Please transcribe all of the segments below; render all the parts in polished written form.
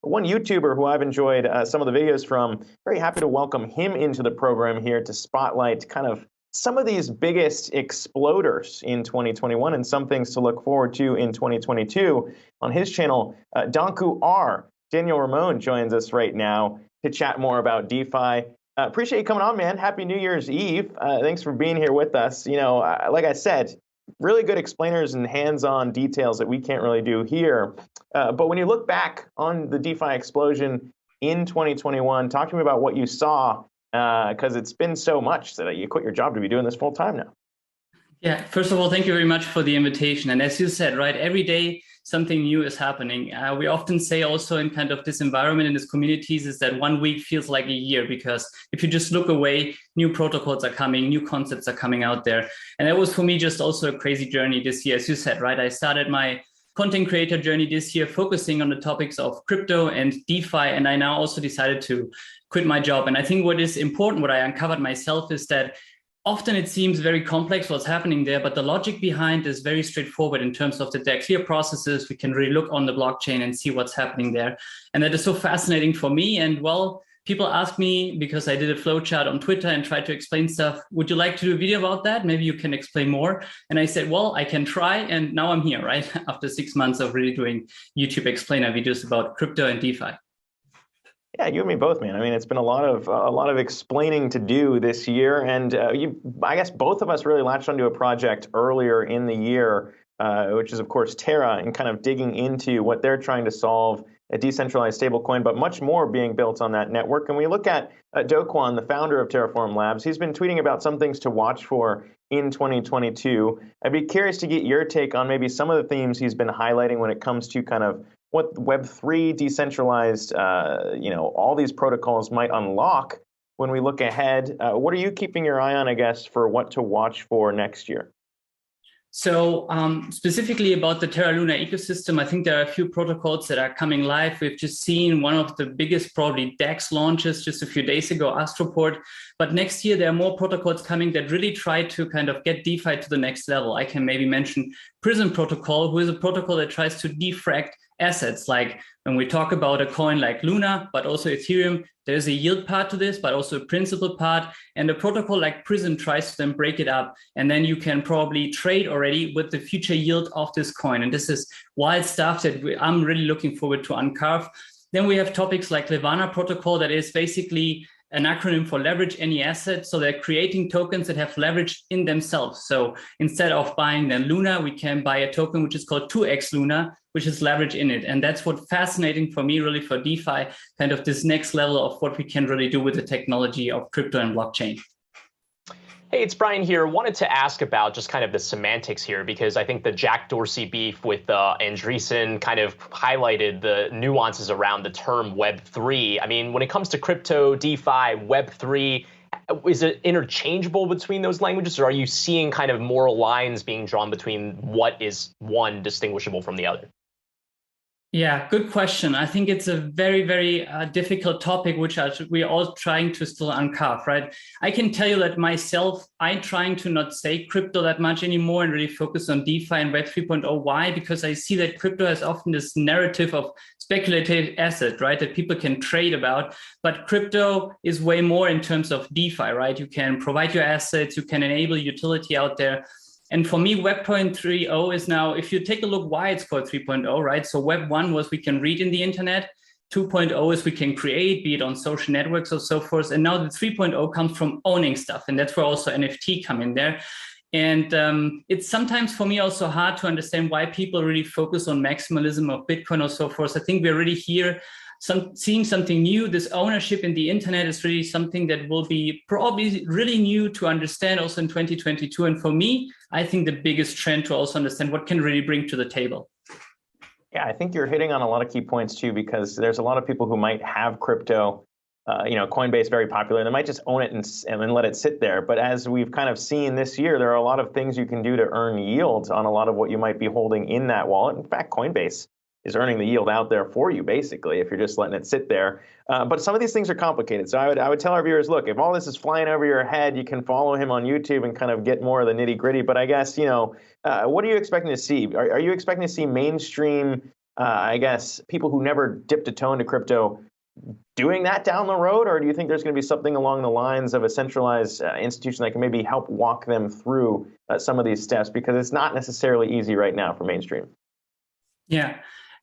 one YouTuber who I've enjoyed some of the videos from. Very happy to welcome him into the program here to spotlight kind of some of these biggest exploders in 2021 and some things to look forward to in 2022. On his channel, Danku R. Daniel Ramon joins us right now to chat more about DeFi. Appreciate you coming on, man. Happy New Year's Eve. Thanks for being here with us. Like I said, really good explainers and hands-on details that we can't really do here. But when you look back on the DeFi explosion in 2021, talk to me about what you saw, because it's been so much that you quit your job to be doing this full time now. Yeah, first of all, thank you very much for the invitation. And as you said, right, every day something new is happening. We often say also in kind of this environment, in these communities, is that 1 week feels like a year, because if you just look away, new protocols are coming, new concepts are coming out there. And that was for me just also a crazy journey this year. As you said, right, I started my content creator journey this year, focusing on the topics of crypto and DeFi. And I now also decided to quit my job. And I think what is important, what I uncovered myself, is that often it seems very complex what's happening there, but the logic behind is very straightforward in terms of that there are clear processes. We can really look on the blockchain and see what's happening there. And that is so fascinating for me. And well, people ask me, because I did a flowchart on Twitter and tried to explain stuff, would you like to do a video about that? Maybe you can explain more. And I said, well, I can try. And now I'm here, right? After 6 months of really doing YouTube explainer videos about crypto and DeFi. Yeah, you and me both, man. I mean, it's been a lot of explaining to do this year, and I guess both of us really latched onto a project earlier in the year, which is of course Terra, and kind of digging into what they're trying to solve, a decentralized stablecoin, but much more being built on that network. And we look at Do Kwon, the founder of Terraform Labs. He's been tweeting about some things to watch for in 2022. I'd be curious to get your take on maybe some of the themes he's been highlighting when it comes to kind of what Web3 decentralized, all these protocols might unlock when we look ahead. What are you keeping your eye on, I guess, for what to watch for next year? So specifically about the Terra Luna ecosystem, I think there are a few protocols that are coming live. We've just seen one of the biggest probably DEX launches just a few days ago, Astroport. But next year, there are more protocols coming that really try to kind of get DeFi to the next level. I can maybe mention Prism Protocol, who is a protocol that tries to defrag assets. Like when we talk about a coin like Luna, but also Ethereum, there's a yield part to this, but also a principal part. And a protocol like Prism tries to then break it up. And then you can probably trade already with the future yield of this coin. And this is wild stuff that I'm really looking forward to uncarve. Then we have topics like Levana Protocol, that is basically an acronym for leverage any asset. So they're creating tokens that have leverage in themselves. So instead of buying then Luna, we can buy a token which is called 2x Luna, which is leverage in it. And that's what's fascinating for me, really, for DeFi, kind of this next level of what we can really do with the technology of crypto and blockchain. Hey, it's Brian here. Wanted to ask about just kind of the semantics here, because I think the Jack Dorsey beef with Andreessen kind of highlighted the nuances around the term Web3. I mean, when it comes to crypto, DeFi, Web3, is it interchangeable between those languages, or are you seeing kind of more lines being drawn between what is one distinguishable from the other? Yeah, good question. I think it's a very, very difficult topic, which we're all trying to still uncover, right? I can tell you that myself, I'm trying to not say crypto that much anymore and really focus on DeFi and Web 3.0. Why? Because I see that crypto has often this narrative of speculative asset, right, that people can trade about. But crypto is way more in terms of DeFi, right? You can provide your assets, you can enable utility out there. And for me, Web 3.0 is now, if you take a look why it's called 3.0, right? So Web 1 was we can read in the internet. 2.0 is we can create, be it on social networks or so forth. And now the 3.0 comes from owning stuff. And that's where also NFT come in there. And it's sometimes for me also hard to understand why people really focus on maximalism of Bitcoin or so forth. I think we're really here seeing something new. This ownership in the internet is really something that will be probably really new to understand also in 2022. And for me, I think the biggest trend to also understand what can really bring to the table. Yeah, I think you're hitting on a lot of key points too, because there's a lot of people who might have crypto, Coinbase very popular, they might just own it and let it sit there. But as we've kind of seen this year, there are a lot of things you can do to earn yields on a lot of what you might be holding in that wallet. In fact, Coinbase is earning the yield out there for you, basically, if you're just letting it sit there. But some of these things are complicated. So I would tell our viewers, look, if all this is flying over your head, you can follow him on YouTube and kind of get more of the nitty gritty. But I guess, what are you expecting to see? Are you expecting to see mainstream I guess, people who never dipped a toe into crypto doing that down the road? Or do you think there's going to be something along the lines of a centralized institution that can maybe help walk them through some of these steps? Because it's not necessarily easy right now for mainstream. Yeah.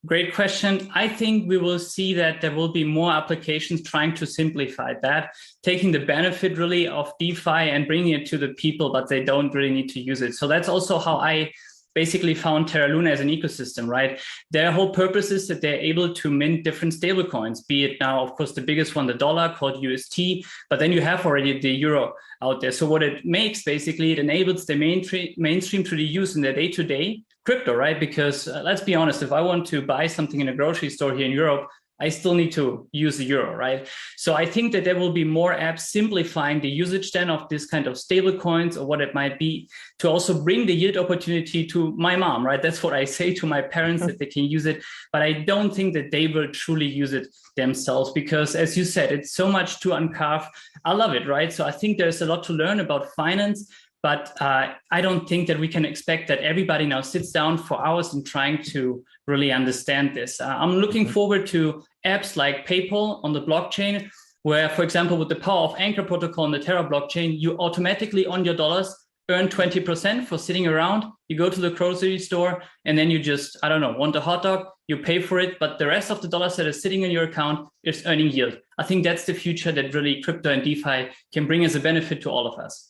Great question. I think we will see that there will be more applications trying to simplify that, taking the benefit really of DeFi and bringing it to the people, but they don't really need to use it. So that's also how I basically found Terra Luna as an ecosystem, right? Their whole purpose is that they're able to mint different stablecoins, be it now, of course, the biggest one, the dollar called UST, but then you have already the euro out there. So what it makes, basically, it enables the mainstream to use in their day-to-day crypto, right? Because let's be honest, if I want to buy something in a grocery store here in Europe, I still need to use the euro, right? So I think that there will be more apps simplifying the usage then of this kind of stable coins or what it might be, to also bring the yield opportunity to my mom, right? That's what I say to my parents, that they can use it. But I don't think that they will truly use it themselves, because as you said, it's so much to uncarve. I love it, right? So I think there's a lot to learn about finance. But I don't think that we can expect that everybody now sits down for hours and trying to really understand this. I'm looking forward to apps like PayPal on the blockchain, where, for example, with the power of Anchor protocol on the Terra blockchain, you automatically on your dollars earn 20% for sitting around. You go to the grocery store and then you just, I don't know, want a hot dog, you pay for it, but the rest of the dollars that are sitting in your account is earning yield. I think that's the future that really crypto and DeFi can bring as a benefit to all of us.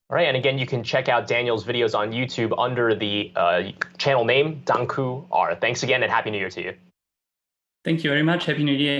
All right, and again, you can check out Daniel's videos on YouTube under the channel name, Danku R. Thanks again, and Happy New Year to you. Thank you very much. Happy New Year.